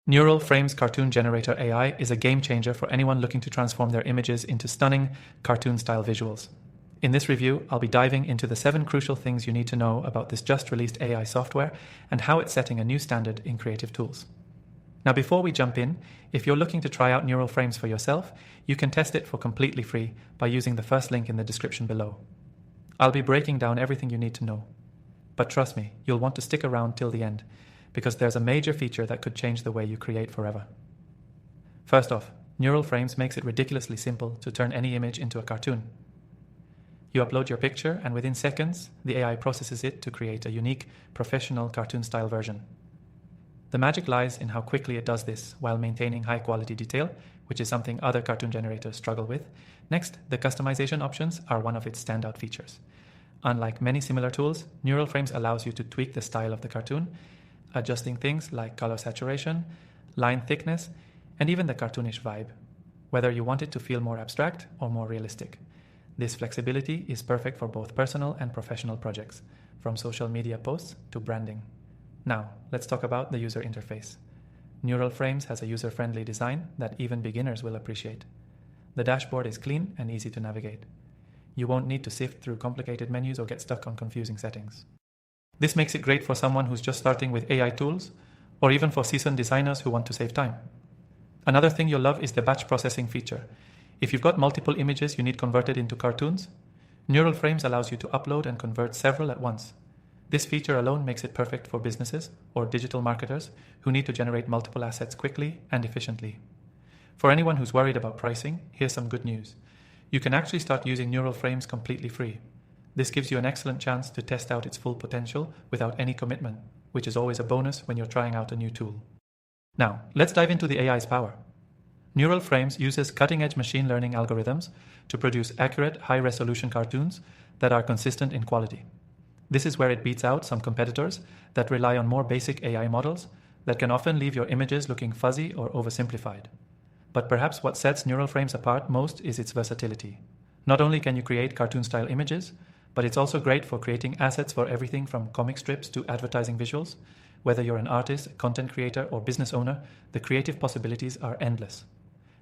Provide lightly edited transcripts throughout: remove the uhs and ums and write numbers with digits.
Neural Frames Cartoon Generator AI is a game changer for anyone looking to transform their images into stunning cartoon-style visuals. In this review, I'll be diving into the 7 crucial things you need to know about this just-released AI software and how it's setting a new standard in creative tools. Now, before we jump in, if you're looking to try out Neural Frames for yourself, you can test it for completely free by using the first link in the description below. I'll be breaking down everything you need to know. But trust me, you'll want to stick around till the end, because there's a major feature that could change the way you create forever. First off, Neural Frames makes it ridiculously simple to turn any image into a cartoon. You upload your picture, and within seconds, the AI processes it to create a unique, professional cartoon-style version. The magic lies in how quickly it does this while maintaining high-quality detail, which is something other cartoon generators struggle with. Next, the customization options are one of its standout features. Unlike many similar tools, Neural Frames allows you to tweak the style of the cartoon, adjusting things like color saturation, line thickness, and even the cartoonish vibe, whether you want it to feel more abstract or more realistic. This flexibility is perfect for both personal and professional projects, from social media posts to branding. Now, let's talk about the user interface. Neural Frames has a user-friendly design that even beginners will appreciate. The dashboard is clean and easy to navigate. You won't need to sift through complicated menus or get stuck on confusing settings. This makes it great for someone who's just starting with AI tools, or even for seasoned designers who want to save time. Another thing you'll love is the batch processing feature. If you've got multiple images you need converted into cartoons, Neural Frames allows you to upload and convert several at once. This feature alone makes it perfect for businesses or digital marketers who need to generate multiple assets quickly and efficiently. For anyone who's worried about pricing, here's some good news. You can actually start using Neural Frames completely free. This gives you an excellent chance to test out its full potential without any commitment, which is always a bonus when you're trying out a new tool. Now, let's dive into the AI's power. Neural Frames uses cutting-edge machine learning algorithms to produce accurate, high-resolution cartoons that are consistent in quality. This is where it beats out some competitors that rely on more basic AI models that can often leave your images looking fuzzy or oversimplified. But perhaps what sets Neural Frames apart most is its versatility. Not only can you create cartoon-style images, but it's also great for creating assets for everything from comic strips to advertising visuals. Whether you're an artist, content creator, or business owner, the creative possibilities are endless.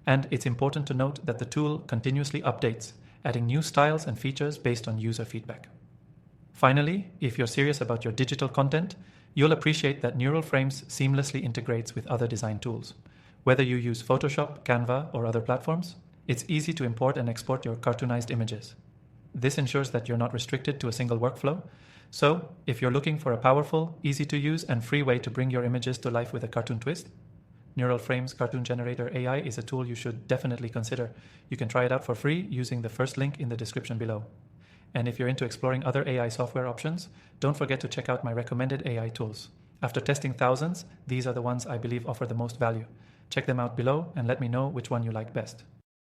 And it's important to note that the tool continuously updates, adding new styles and features based on user feedback. Finally, if you're serious about your digital content, you'll appreciate that Neural Frames seamlessly integrates with other design tools. Whether you use Photoshop, Canva, or other platforms, it's easy to import and export your cartoonized images. This ensures that you're not restricted to a single workflow. So, if you're looking for a powerful, easy-to-use, and free way to bring your images to life with a cartoon twist, Neural Frames Cartoon Generator AI is a tool you should definitely consider. You can try it out for free using the first link in the description below. And if you're into exploring other AI software options, don't forget to check out my recommended AI tools. After testing thousands, these are the ones I believe offer the most value. Check them out below and let me know which one you like best.